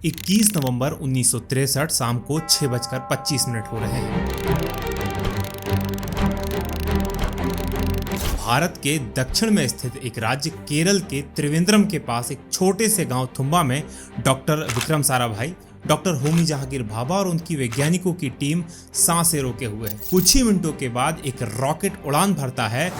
21 नवंबर 1963 शाम को 6:25 हो रहे हैं। भारत के दक्षिण में स्थित एक राज्य केरल के त्रिवेंद्रम के पास एक छोटे से गांव थुम्बा में डॉक्टर विक्रम साराभाई, डॉक्टर होमी जहांगीर भाभा और उनकी वैज्ञानिकों की टीम सांसें रोके हुए है। कुछ ही मिनटों के बाद एक रॉकेट उड़ान भरता है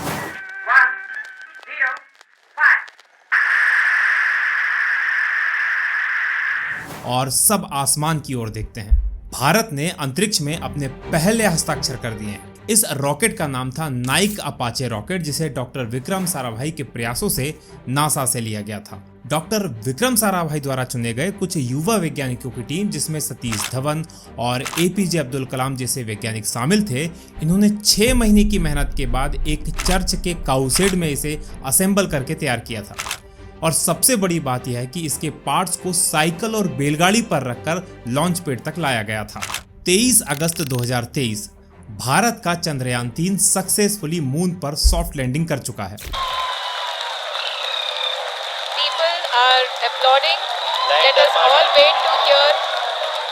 और सब आसमान की ओर देखते हैं। भारत ने अंतरिक्ष में अपने पहले हस्ताक्षर कर दिए हैं। इस रॉकेट का नाम था नाइक अपाचे रॉकेट, जिसे डॉक्टर विक्रम साराभाई के प्रयासों से नासा से लिया गया था। डॉक्टर विक्रम साराभाई द्वारा चुने गए कुछ युवा वैज्ञानिकों की टीम, जिसमें सतीश धवन और एपीजे अब्दुल कलाम जैसे वैज्ञानिक शामिल थे, इन्होंने 6 महीने की मेहनत के बाद एक चर्च के काउसेड में इसे असेंबल करके तैयार किया था। और सबसे बड़ी बात यह है कि इसके पार्ट्स को साइकिल और बैलगाड़ी पर रखकर लॉन्च पैड तक लाया गया था। 23 अगस्त 2023 भारत का चंद्रयान 3 सक्सेसफुली मून पर सॉफ्ट लैंडिंग कर चुका है। People are applauding. Let us all wait to hear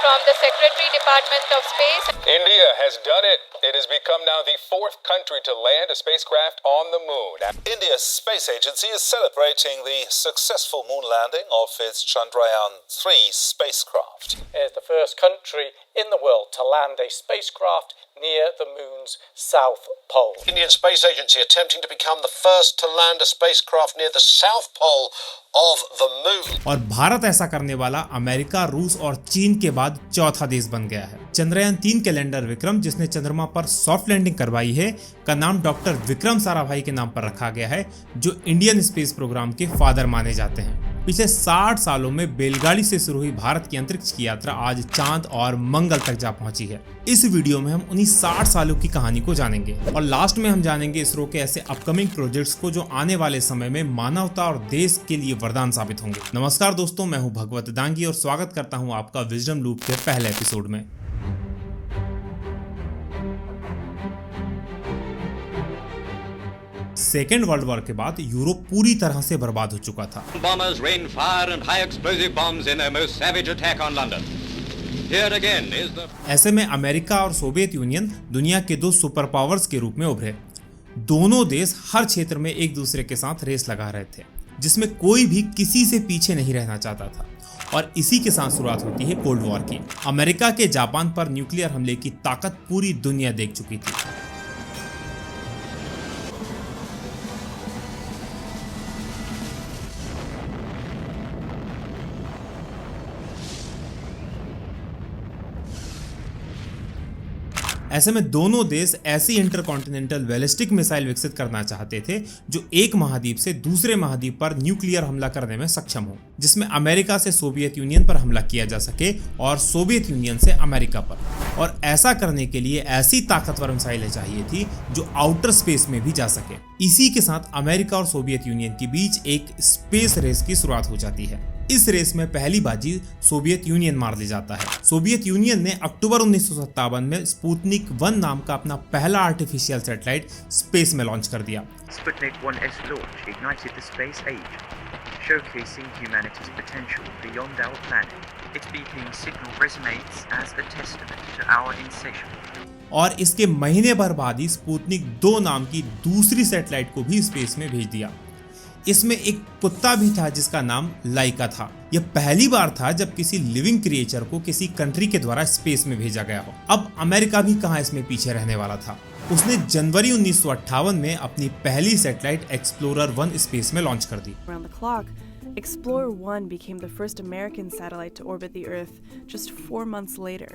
from the Secretary Department of Space. India has done it. It has become now the 4th country to land a spacecraft on the moon. India's space agency is celebrating the successful moon landing of its Chandrayaan-3 spacecraft. It is the first country in the world to land a spacecraft near the moon's south pole. Indian space agency attempting to become the first to land a spacecraft near the south pole of the moon. और भारत ऐसा करने वाला America, रूस और चीन के बाद चौथा देश बन गया है। चंद्रयान 3 के लैंडर विक्रम, जिसने चंद्रमा पर सॉफ्ट लैंडिंग करवाई है, का नाम डॉक्टर विक्रम साराभाई के नाम पर रखा गया है, जो इंडियन स्पेस प्रोग्राम के फादर माने जाते हैं। पिछले 60 सालों में बैलगाड़ी से शुरू हुई भारत की अंतरिक्ष की यात्रा आज चांद और मंगल तक जा पहुंची है। इस वीडियो में हम उन्हीं 60 सालों की कहानी को जानेंगे और लास्ट में हम जानेंगे इसरो के ऐसे अपकमिंग प्रोजेक्ट्स को जो आने वाले समय में मानवता और देश के लिए वरदान साबित होंगे। नमस्कार दोस्तों, मैं हूं भगवत दांगी और स्वागत करता हूं आपका विजडम लूप के पहले एपिसोड में। सेकेंड वर्ल्ड वॉर के बाद यूरोप पूरी तरह से बर्बाद हो चुका था। Bombers rained fire and high explosive bombs in their most savage attack on London. Here again is the... ऐसे में अमेरिका और सोवियत यूनियन दुनिया के 2 सुपर पावर्स के रूप में उभरे। दोनों देश हर क्षेत्र में एक दूसरे के साथ रेस लगा रहे थे, जिसमें कोई भी किसी से पीछे नहीं रहना चाहता था। और इसी के साथ शुरुआत होती है कोल्ड वॉर की। अमेरिका के जापान पर न्यूक्लियर हमले की ताकत पूरी दुनिया देख चुकी थी। ऐसे में दोनों देश ऐसी इंटरकॉन्टिनेंटल बैलिस्टिक मिसाइल विकसित करना चाहते थे जो एक महाद्वीप से दूसरे महाद्वीप पर न्यूक्लियर हमला करने में सक्षम हो, जिसमें अमेरिका से सोवियत यूनियन पर हमला किया जा सके और सोवियत यूनियन से अमेरिका पर। और ऐसा करने के लिए ऐसी ताकतवर मिसाइलें चाहिए थी जो आउटर स्पेस में भी जा सके। इसी के साथ अमेरिका और सोवियत यूनियन के बीच एक स्पेस रेस की शुरुआत हो जाती है। इस रेस में पहली बाजी सोवियत यूनियन मार ली जाता है। सोवियत यूनियन ने अक्टूबर 1957 में स्पुतनिक 1 नाम का अपना पहला आर्टिफिशियल सैटेलाइट स्पेस में लॉन्च कर दिया। Sputnik 1's launch ignited the space age, showcasing humanity's potential beyond our planet. Its beacon signal resonates as a testament to our insatiable. और इसके महीने भर बाद ही स्पुतनिक 2 नाम की दूसरी सैटेलाइट को भी स्पेस में भेज दिया। इसमें एक कुत्ता भी था जिसका नाम लाइका था। यह पहली बार था जब किसी लिविंग क्रिएचर को किसी कंट्री के द्वारा स्पेस में भेजा गया हो। अब अमेरिका भी कहां इसमें पीछे रहने वाला था। उसने जनवरी 1958 में अपनी पहली सैटेलाइट एक्सप्लोरर 1 स्पेस में लॉन्च कर दी। Explorer 1 became the first American satellite to orbit the Earth just 4 months later.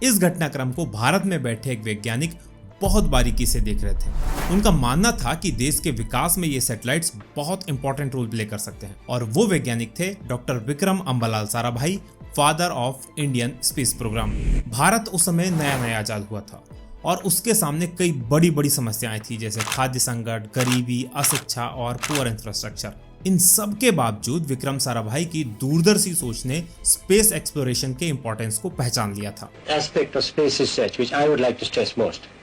इस घटनाक्रम को भारत में बैठे एक वैज्ञानिक बहुत बारीकी से देख रहे थे। उनका मानना था कि देश के विकास में ये सैटेलाइट्स बहुत इंपॉर्टेंट रोल प्ले कर सकते हैं। और वो वैज्ञानिक थे doctor Vikram Ambalal Sarabhai, father of Indian space program. Bharat उस समय नया आजाद हुआ था और उसके सामने कई बड़ी समस्याएं थी, जैसे खाद्य संकट, गरीबी, अशिक्षा और पुअर इंफ्रास्ट्रक्चर। इन सब के बावजूद विक्रम साराभाई की दूरदर्शी सोच ने स्पेस एक्सप्लोरेशन के इंपॉर्टेंस को पहचान लिया था। Aspect of space research which I would like to stress most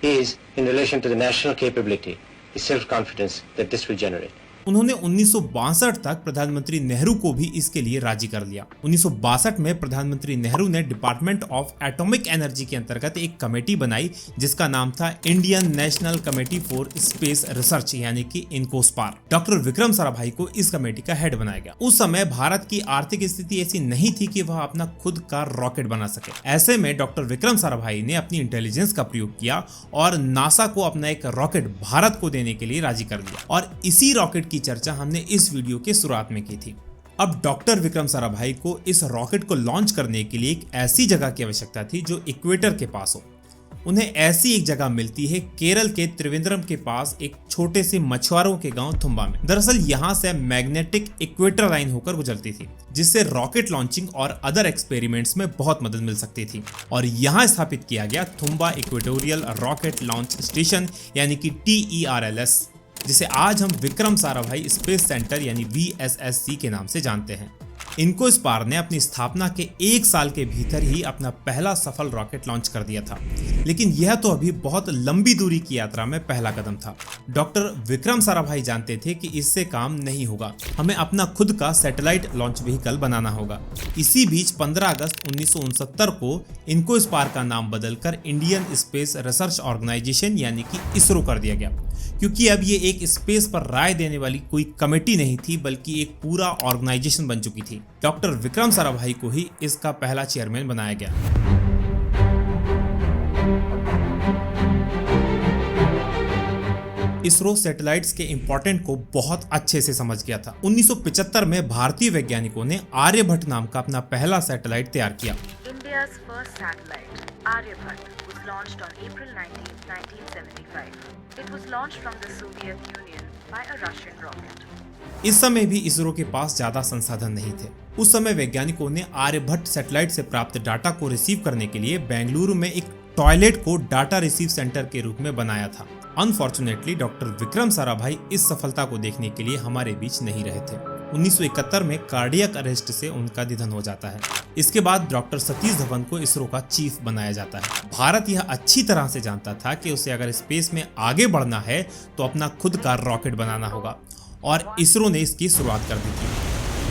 is in relation to the national capability, the self-confidence that this will generate. उन्होंने 1962 तक प्रधानमंत्री नेहरू को भी इसके लिए राजी कर लिया। 1962 में प्रधानमंत्री नेहरू ने डिपार्टमेंट ऑफ एटॉमिक एनर्जी के अंतर्गत एक कमेटी बनाई जिसका नाम था Indian national committee for space research यानी कि इनकोस्पार। डॉक्टर विक्रम साराभाई को इस कमेटी का हेड बनाया गया। उस समय भारत की आर्थिक स्थिति ऐसी नहीं थी कि वह अपना खुद का रॉकेट बना सके। ऐसे में डॉक्टर विक्रम साराभाई ने अपनी इंटेलिजेंस का प्रयोग किया और नासा को अपना एक रॉकेट भारत को देने के लिए राजी कर दिया और इसी रॉकेट की चर्चा हमने इस वीडियो के शुरुआत में की थी। अब डॉक्टर विक्रम साराभाई को इस रॉकेट को लॉन्च करने के लिए एक ऐसी जगह की आवश्यकता थी जो इक्वेटर के पास हो। उन्हें ऐसी एक जगह मिलती है केरल के त्रिवेंद्रम के पास एक छोटे से मछुआरों के गांव थुम्बा में। दरअसल यहां से मैग्नेटिक इक्वेटर लाइन होकर गुजरती थी जिससे रॉकेट लॉन्चिंग और अदर एक्सपेरिमेंट्स में बहुत मदद मिल सकती थी और यहां स्थापित किया गया Thumba equatorial rocket launch station यानी कि TERLS, जिसे आज हम विक्रम साराभाई स्पेस सेंटर यानी VSSC के नाम से जानते हैं। इनकोस्पार ने अपनी स्थापना के 1 साल के भीतर ही अपना पहला सफल रॉकेट लॉन्च कर दिया था, लेकिन यह तो अभी बहुत लंबी दूरी की यात्रा में पहला कदम था। डॉक्टर विक्रम साराभाई जानते थे कि इससे काम नहीं होगा, हमें अपना खुद का सैटेलाइट लॉन्च व्हीकल बनाना होगा। इसी बीच 15 अगस्त 1969 को इनकोस्पार का नाम बदलकर इंडियन स्पेस रिसर्च ऑर्गेनाइजेशन यानी कि ISRO कर दिया गया, क्योंकि अब ये एक स्पेस पर राय देने वाली कोई कमेटी नहीं थी बल्कि एक पूरा ऑर्गेनाइजेशन बन चुकी थी। डॉक्टर विक्रम साराभाई को ही इसका पहला चेयरमैन बनाया गया। ISRO सैटेलाइट्स के इंपॉर्टेंट को बहुत अच्छे से समझ गया था। 1975 में भारतीय वैज्ञानिकों ने आर्यभट्ट नाम का अपना पहला सैटेलाइट तैयार किया। India's first satellite, Aryabhat, was launched on April 19, 1975. It was launched from the Soviet Union by a Russian rocket. इस समय भी ISRO के पास ज्यादा संसाधन नहीं थे। उस समय वैज्ञानिकों ने आर्यभट्ट सैटेलाइट से प्राप्त डाटा को रिसीव करने के लिए बेंगलुरु में एक टॉयलेट को डाटा रिसीव सेंटर के रूप में बनाया था। अनफॉर्चुनेटली डॉक्टर विक्रम साराभाई इस सफलता को देखने के लिए हमारे बीच नहीं रहे थे। 1971 में कार्डियक अरेस्ट से उनका निधन हो जाता है। इसके बाद डॉक्टर सतीश धवन को ISRO का चीफ बनाया जाता है। भारत यह अच्छी तरह से जानता था कि उसे अगर स्पेस में आगे बढ़ना है तो अपना खुद का रॉकेट बनाना होगा और ISRO ने इसकी शुरुआत कर दी थी।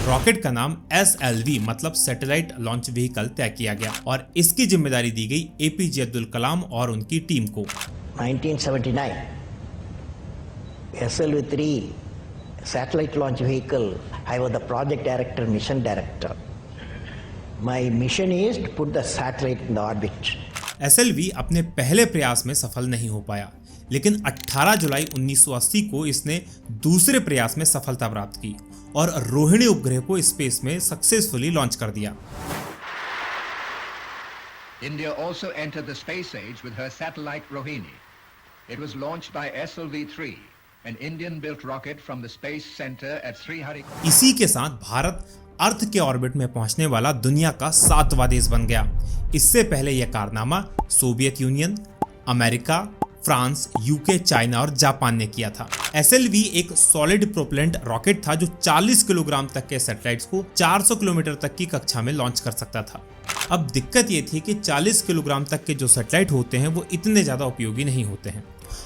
रॉकेट का नाम SLV मतलब सैटेलाइट लॉन्च व्हीकल तय किया गया और इसकी जिम्मेदारी दी गई APJ अब्दुल कलाम और उनकी टीम को। 1979 SLV-3 satellite launch vehicle, I was the project director, mission director. My mission is to put the satellite in the orbit. SLV अपने पहले प्रयास में सफल नहीं हो पाया, लेकिन 18 जुलाई 1980 को इसने दूसरे प्रयास में सफलता प्राप्त की और रोहिणी उपग्रह को स्पेस में सक्सेसफुली लॉन्च कर दिया। India also entered the space age with her satellite Rohini. It was launched by SLV-3, an Indian-built rocket from the Space Center at Sriharikota. इसी के साथ भारत अर्थ के ऑर्बिट में पहुंचने वाला दुनिया का 7वां देश बन गया। इससे पहले यह कारनामा Soviet union, America, France, UK, China और जापान ने किया था। SLV एक सॉलिड प्रोपेलेंट रॉकेट था जो 40 किलोग्राम तक के सैटेलाइट्स को 400 किलोमीटर तक की कक्षा में लॉन्च कर सकता था। अब दिक्कत ये थी कि 40 किलोग्राम तक के जो सैटेलाइट होते हैं वो इतने ज्यादा उपयोगी नहीं होते हैं।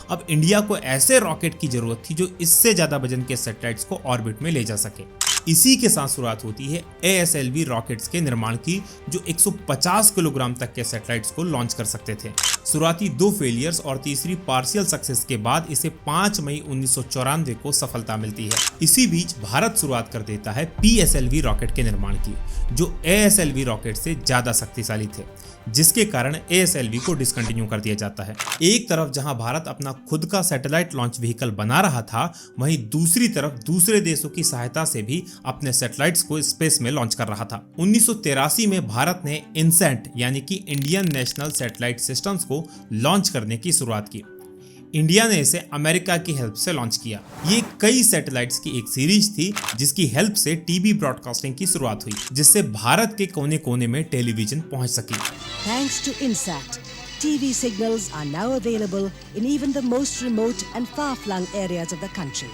अब इंडिया को ऐसे रॉकेट की जरूरत थी जो इससे ज्यादा वजन के सैटेलाइट्स को ऑर्बिट में ले जा सके। इसी के साथ शुरुआत होती है ASLV रॉकेट्स के निर्माण की जो 150 किलोग्राम तक के सैटेलाइट्स को लॉन्च कर सकते थे। शुरुआती 2 फेलियर्स और तीसरी पार्शियल सक्सेस के बाद इसे 5 मई 1994 को सफलता मिलती है। इसी बीच भारत शुरुआत कर देता है PSLV रॉकेट के निर्माण की जो ASLV रॉकेट से ज्यादा शक्तिशाली थे, जिसके कारण ASLV को डिसकंटिन्यू कर दिया जाता है। एक तरफ जहां भारत अपना खुद का सैटेलाइट लॉन्च व्हीकल बना रहा था, वहीं दूसरी तरफ दूसरे देशों की सहायता से भी अपने सैटेलाइट्स को स्पेस में लॉन्च कर रहा था। 1983 में भारत ने इनसैट यानी कि इंडियन नेशनल सैटेलाइट सिस्टम्स को लॉन्च करने की शुरुआत की। इंडिया ने इसे अमेरिका की हेल्प से लॉन्च किया। ये कई सैटेलाइट्स की एक सीरीज थी जिसकी हेल्प से टीवी ब्रॉडकास्टिंग की शुरुआत हुई, जिससे भारत के कोने कोने में टेलीविजन पहुंच सकी। Thanks to INSAT, TV signals are now available in even the most remote and far-flung areas of the country.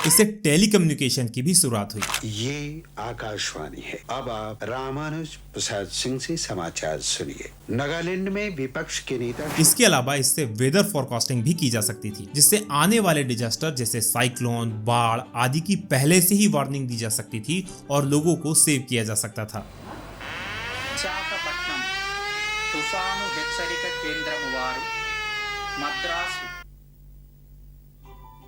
इससे टेलीकम्युनिकेशन की भी शुरुआत हुई। ये आकाशवाणी है। अब आप रामानुज प्रसाद सिंह से समाचार सुनिए। नागालैंड में विपक्ष के नेता। इसके अलावा इससे वेदर फोरकास्टिंग भी की जा सकती थी, जिससे आने वाले डिजास्टर जैसे साइक्लोन, बाढ़ आदि की पहले से ही वार्निंग दी जा सकती थी और लोगों को सेव किया जा सकता था। విశాఖపట్నం తుఫాను హెచ్చరిక కేంద్రం వారు మద్రాసు।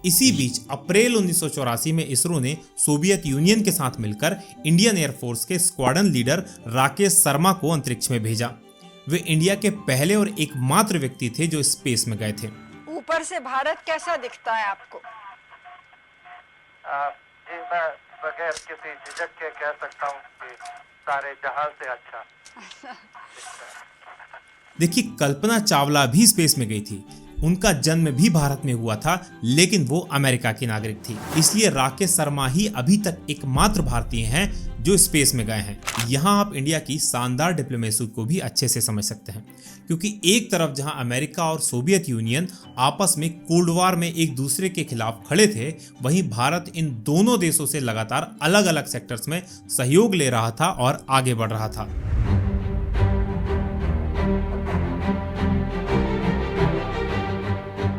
इसी बीच अप्रैल 1984 में इसरो ने सोवियत यूनियन के साथ मिलकर इंडियन एयरफोर्स के स्क्वाड्रन लीडर राकेश शर्मा को अंतरिक्ष में भेजा। वे इंडिया के पहले और एकमात्र व्यक्ति थे जो स्पेस में गए थे। ऊपर से भारत कैसा दिखता है आपको? मैं बगैर किसी झिझक के कह सकता हूँ कि सारे जहां से अच्छा। देखिए, कल्पना चावला भी स्पेस में गई थी। उनका जन्म भी भारत में हुआ था, लेकिन वो अमेरिका की नागरिक थी। इसलिए राकेश शर्मा ही अभी तक एकमात्र भारतीय हैं जो स्पेस में गए हैं। यहाँ आप इंडिया की शानदार डिप्लोमेसी को भी अच्छे से समझ सकते हैं, क्योंकि एक तरफ जहाँ अमेरिका और सोवियत यूनियन आपस में कोल्ड वॉर में एक दूसरे के खिलाफ खड़े थे, वहीं भारत इन दोनों देशों से लगातार अलग अलग सेक्टर्स में सहयोग ले रहा था और आगे बढ़ रहा था।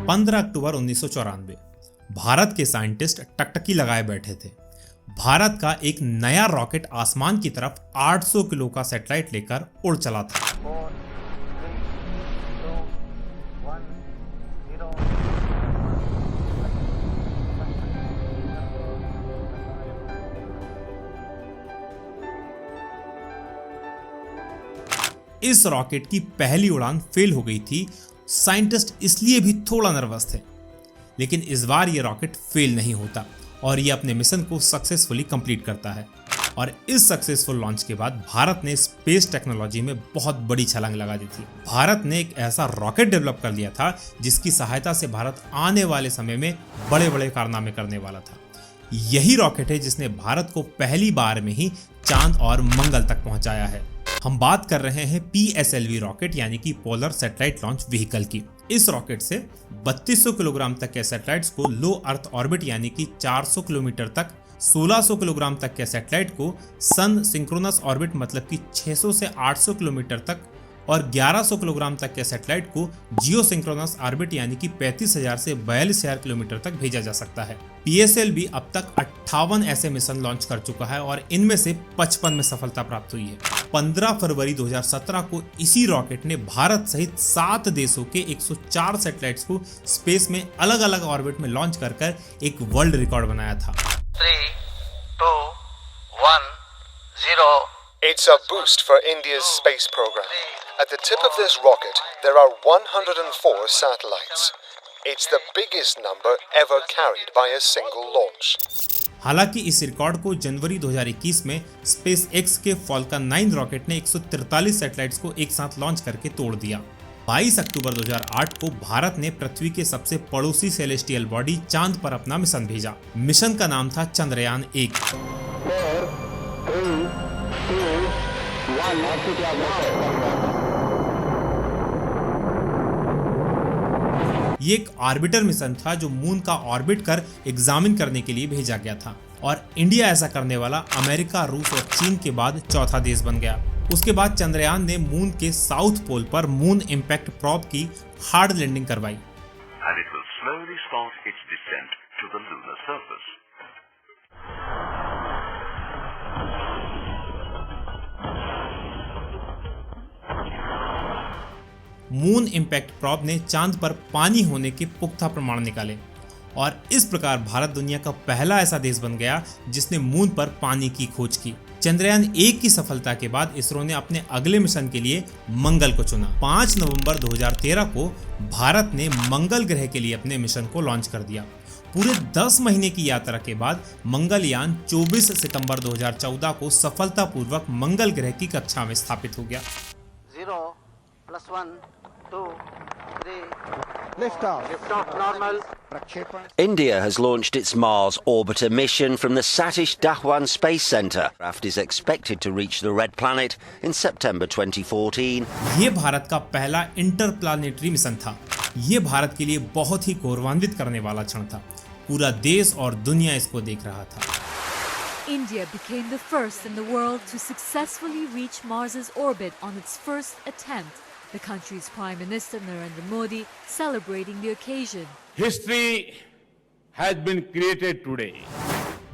अक्टूबर 1994 भारत के साइंटिस्ट टकटकी लगाए बैठे थे। भारत का एक नया रॉकेट आसमान की तरफ 800 किलो का सैटेलाइट लेकर उड़ चला था। 4, 3, 2, 1, इस रॉकेट की पहली उड़ान फेल हो गई थी। साइंटिस्ट इसलिए भी थोड़ा नर्वस थे, लेकिन इस बार ये रॉकेट फेल नहीं होता और ये अपने मिशन को सक्सेसफुली कंप्लीट करता है। और इस सक्सेसफुल लॉन्च के बाद भारत ने स्पेस टेक्नोलॉजी में बहुत बड़ी छलांग लगा दी थी। भारत ने एक ऐसा रॉकेट डेवलप कर लिया था जिसकी सहायता से भारत आने वाले समय में बड़े बड़े कारनामे करने वाला था। यही रॉकेट है जिसने भारत को पहली बार में ही चांद और मंगल तक पहुंचाया है। हम बात कर रहे हैं PSLV रॉकेट यानी कि पोलर सैटेलाइट लॉन्च व्हीकल की। इस रॉकेट से 3200 किलोग्राम तक के सैटेलाइट्स को लो अर्थ ऑर्बिट यानी कि 400 किलोमीटर तक, 1600 किलोग्राम तक के सैटेलाइट को सन सिंक्रोनस ऑर्बिट मतलब कि 600 से 800 किलोमीटर तक और 1100 किलोग्राम तक के सैटेलाइट को जियो सिंक्रोनस ऑर्बिट यानी कि 35,000 से 42,000 किलोमीटर तक भेजा जा सकता है। PSLV अब तक 58 ऐसे मिशन लॉन्च कर चुका है और इनमें से 55 में सफलता प्राप्त हुई है। 15 फरवरी 2017 को इसी रॉकेट ने भारत सहित 7 देशों के 104 सैटेलाइट्स को स्पेस में अलग अलग ऑर्बिट में लॉन्च कर एक वर्ल्ड रिकॉर्ड बनाया था। 3, 2, 1, 0। It's a boost for India's space program. At the tip of this rocket, there are 104 satellites. It's the biggest number ever carried by a single launch. हालांकि इस रिकॉर्ड को जनवरी 2021 में SpaceX के Falcon 9 rocket ने 143 satellites को एक साथ launch करके तोड़ दिया। 22 अक्टूबर 2008 को भारत ने पृथ्वी के सबसे पड़ोसी सेलेस्टियल बॉडी चांद पर अपना मिशन भेजा। मिशन का नाम था चंद्रयान 1। 4, 3, 2, 1। ये एक ऑर्बिटर मिशन था जो मून का ऑर्बिट कर एग्जामिन करने के लिए भेजा गया था और इंडिया ऐसा करने वाला अमेरिका, रूस और चीन के बाद चौथा देश बन गया। उसके बाद चंद्रयान ने मून के साउथ पोल पर मून इम्पैक्ट प्रोब की हार्ड लैंडिंग करवाई। And it will slowly start its descent to the lunar surface. Moon impact probe ने चांद पर पानी होने के पुख्ता प्रमाण निकाले और इस प्रकार भारत दुनिया का पहला ऐसा देश बन गया जिसने मून पर पानी की खोज की। चंद्रयान 1 की सफलता के बाद इसरो ने अपने अगले मिशन के लिए मंगल को चुना। 5 नवंबर 2013 को भारत ने मंगल ग्रह के लिए अपने मिशन को लॉन्च कर दिया। पूरे 10 महीने की यात्रा के बाद मंगलयान 24 सितंबर 2014 को सफलतापूर्वक मंगल ग्रह की कक्षा में स्थापित हो गया। 0 + 1 2 3 Lift off normal. India has launched its Mars orbiter mission from the Satish Dhawan Space Center. Craft is expected to reach the Red Planet in September 2014. ये भारत का पहला इंटरप्लानेटरी मिशन था। ये भारत के लिए बहुत ही गौरवान्वित करने वाला क्षण था। पूरा देश और दुनिया इसको देख रहा था। India became the first in the world to successfully reach Mars's orbit on its first attempt. The country's Prime Minister Narendra Modi celebrating the occasion. History has been created today.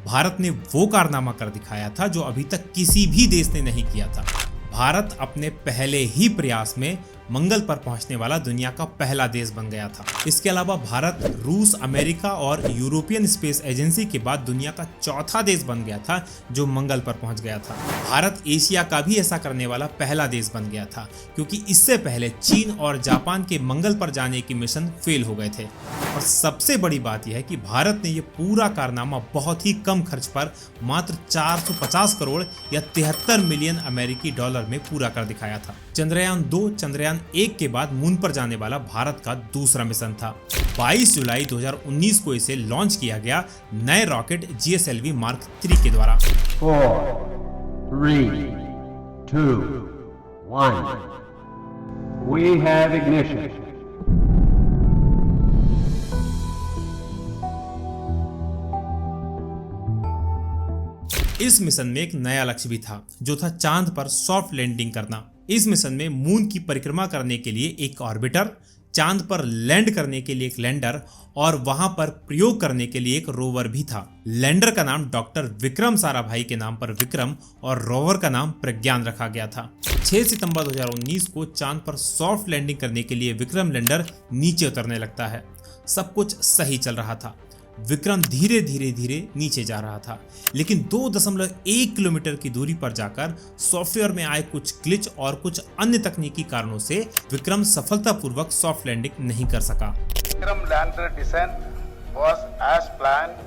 Bharat ने वो कारनामा कर दिखाया था जो अभी तक किसी भी देश ने नहीं किया था। भारत अपने पहले ही प्रयास में मंगल पर पहुंचने वाला दुनिया का पहला देश बन गया था। इसके अलावा भारत रूस, अमेरिका और यूरोपियन स्पेस एजेंसी के बाद दुनिया का चौथा देश बन गया था जो मंगल पर पहुंच गया था। भारत एशिया का भी ऐसा करने वाला पहला देश बन गया था, क्योंकि इससे पहले चीन और जापान के मंगल पर जाने की मिशन फेल हो गए थे। और सबसे बड़ी बात यह है कि भारत ने यह पूरा कारनामा बहुत ही कम खर्च पर मात्र 450 करोड़ या 73 मिलियन अमेरिकी डॉलर में पूरा कर दिखाया था। चंद्रयान 2 चंद्रयान 1 के बाद मून पर जाने वाला भारत का दूसरा मिशन था। 22 जुलाई 2019 को इसे लॉन्च किया गया नए रॉकेट GSLV Mark 3 के द्वारा। 4, 3, 2, 1. We have ignition. इस मिशन में एक नया लक्ष्य भी था, जो था चांद पर सॉफ्ट लैंडिंग करना। इस मिशन में मून की परिक्रमा करने के लिए एक ऑर्बिटर, चांद पर लैंड करने के लिए एक लैंडर और वहां पर प्रयोग करने के लिए एक रोवर भी था। लैंडर का नाम डॉक्टर विक्रम साराभाई के नाम पर विक्रम और रोवर का नाम प्रज्ञान रखा गया था। 6 सितंबर 2019 को चांद पर सॉफ्ट लैंडिंग करने के लिए विक्रम लैंडर नीचे उतरने लगता है। सब कुछ सही चल रहा था। विक्रम धीरे धीरे नीचे जा रहा था, लेकिन 2.1 किलोमीटर की दूरी पर जाकर सॉफ्टवेयर में आए कुछ ग्लिच और कुछ अन्य तकनीकी कारणों से विक्रम सफलतापूर्वक सॉफ्ट लैंडिंग नहीं कर सका। Vikram lander descent was as planned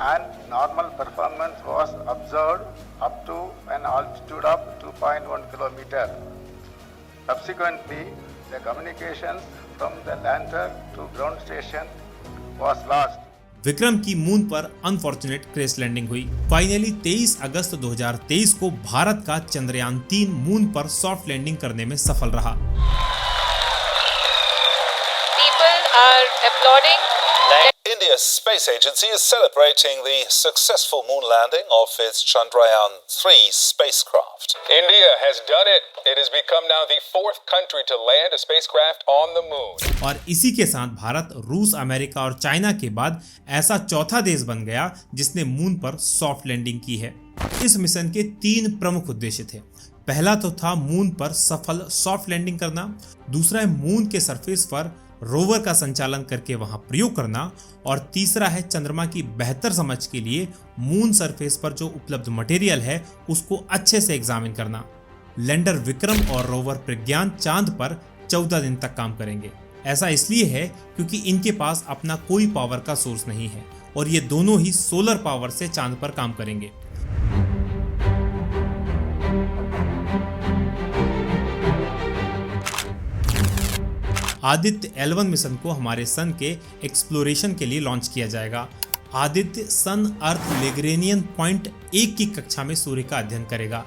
and normal performance was observed up to an altitude of 2.1 kilometer. Subsequently, the communications from the lander to ground station was lost. Vikram की मून पर unfortunate crash landing हुई। Finally 23 अगस्त 2023 को भारत का Chandrayaan 3 moon पर soft landing करने में सफल रहा। People are applauding. India's space agency is celebrating the successful moon landing of its Chandrayaan 3 spacecraft. India has done it. It has become now the 4th country to land a spacecraft on the moon. और इसी के साथ भारत, रूस, America और China के बाद ऐसा चौथा देश बन गया जिसने मून पर सॉफ्ट लैंडिंग की है। इस मिशन के 3 प्रमुख उद्देश्य थे। पहला तो था मून पर सफल सॉफ्ट लैंडिंग करना, दूसरा है मून के सरफेस पर रोवर का संचालन करके वहां प्रयोग करना, और तीसरा है चंद्रमा की बेहतर समझ के लिए मून सरफेस पर जो उपलब्ध मटेरियल है उसको अच्छे से एग्जामिन करना। लैंडर विक्रम और रोवर प्रज्ञान चांद पर 14 दिन तक काम करेंगे। ऐसा इसलिए है क्योंकि इनके पास अपना कोई पावर का सोर्स नहीं है और ये दोनों ही सोलर पावर से चांद पर काम करेंगे। आदित्य L1 मिशन को हमारे सन के एक्सप्लोरेशन के लिए लॉन्च किया जाएगा। आदित्य सन अर्थ लेग्रेनियन पॉइंट 1 की कक्षा में सूर्य का अध्ययन करेगा।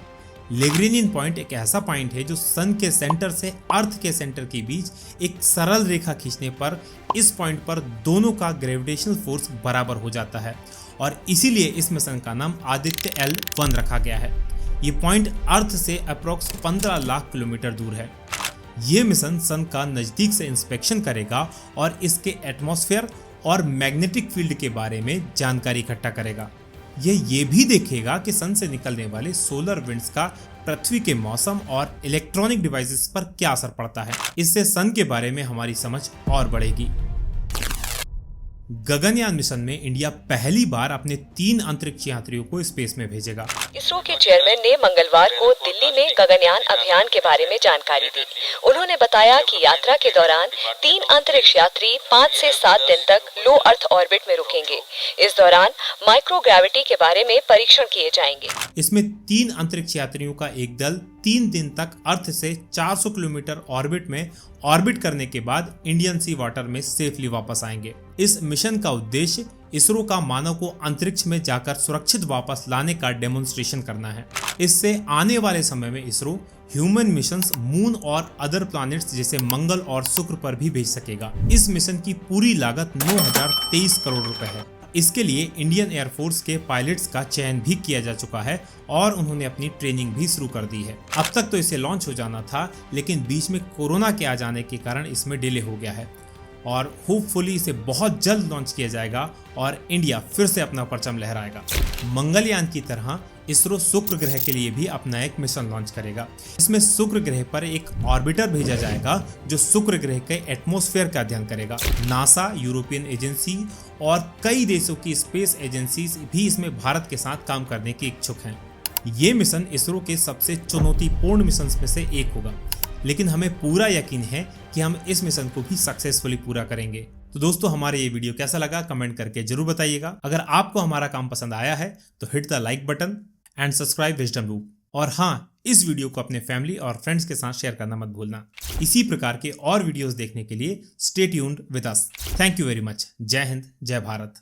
लेग्रेनियन पॉइंट एक ऐसा पॉइंट है जो सन के सेंटर से अर्थ के सेंटर के बीच एक सरल रेखा खींचने पर इस पॉइंट पर दोनों का ग्रेविटेशनल फोर्स बराबर हो जाता है और इसीलिए इस मिशन का नाम आदित्य L1 रखा गया है। ये पॉइंट अर्थ से अप्रोक्स 15 लाख किलोमीटर दूर है। ये मिशन सन का नज़दीक से इंस्पेक्शन करेगा और इसके एटमॉस्फेयर और मैग्नेटिक फील्ड के बारे में जानकारी इकट्ठा करेगा। ये भी देखेगा कि सन से निकलने वाले सोलर विंड्स का पृथ्वी के मौसम और इलेक्ट्रॉनिक डिवाइसेस पर क्या असर पड़ता है। इससे सन के बारे में हमारी समझ और बढ़ेगी। गगनयान मिशन में इंडिया पहली बार अपने 3 अंतरिक्ष यात्रियों को स्पेस में भेजेगा। इसरो के चेयरमैन ने मंगलवार को दिल्ली में गगनयान अभियान के बारे में जानकारी दी। उन्होंने बताया कि यात्रा के दौरान 3 अंतरिक्ष यात्री 5 से 7 दिन तक लो अर्थ ऑर्बिट में रुकेंगे। इस दौरान माइक्रोग्रेविटी के बारे में परीक्षण किए जाएंगे। इसमें 3 अंतरिक्ष यात्रियों का एक दल 3 दिन तक अर्थ से 400 किलोमीटर ऑर्बिट में ऑर्बिट करने के बाद इंडियन सी वाटर में सेफली वापस आएंगे। इस मिशन का उद्देश्य इसरो का मानव को अंतरिक्ष में जाकर सुरक्षित वापस लाने का डेमोन्स्ट्रेशन करना है। इससे आने वाले समय में इसरो ह्यूमन मिशंस मून और अदर प्लैनेट्स जैसे मंगल और शुक्र पर भी भेज सकेगा। इस मिशन की पूरी लागत 9023 करोड़ रुपए है। इसके लिए इंडियन एयरफोर्स के पायलट्स का चयन भी किया जा चुका है और उन्होंने अपनी ट्रेनिंग भी शुरू कर दी है। अब तक तो इसे लॉन्च हो जाना था, लेकिन बीच में कोरोना के आ जाने के कारण इसमें डिले हो गया है और होपफुली इसे बहुत जल्द लॉन्च किया जाएगा और इंडिया फिर से अपना परचम लहराएगा। मंगलयान की तरह इसरो शुक्र ग्रह के लिए भी अपना एक मिशन लॉन्च करेगा। इसमें शुक्र ग्रह पर एक ऑर्बिटर भेजा जाएगा जो शुक्र ग्रह के एटमॉस्फेयर का अध्ययन करेगा। नासा, यूरोपियन एजेंसी और कई देशों की स्पेस एजेंसीज भी इसमें भारत के साथ काम करने के इच्छुक हैं। ये मिशन इसरो के सबसे चुनौतीपूर्ण मिशन में से एक होगा, लेकिन हमें पूरा यकीन है कि हम इस मिशन को भी सक्सेसफुली पूरा करेंगे। तो दोस्तों, हमारे ये वीडियो कैसा लगा कमेंट करके जरूर बताइएगा। अगर आपको हमारा काम पसंद आया है तो hit the like button and subscribe wisdom loop. और हाँ, इस वीडियो को अपने फैमिली और फ्रेंड्स के साथ शेयर करना मत भूलना। इसी प्रकार के और वीडियोस देखने के लिए stay tuned with us. Thank you very much. जय हिंद, जय भारत।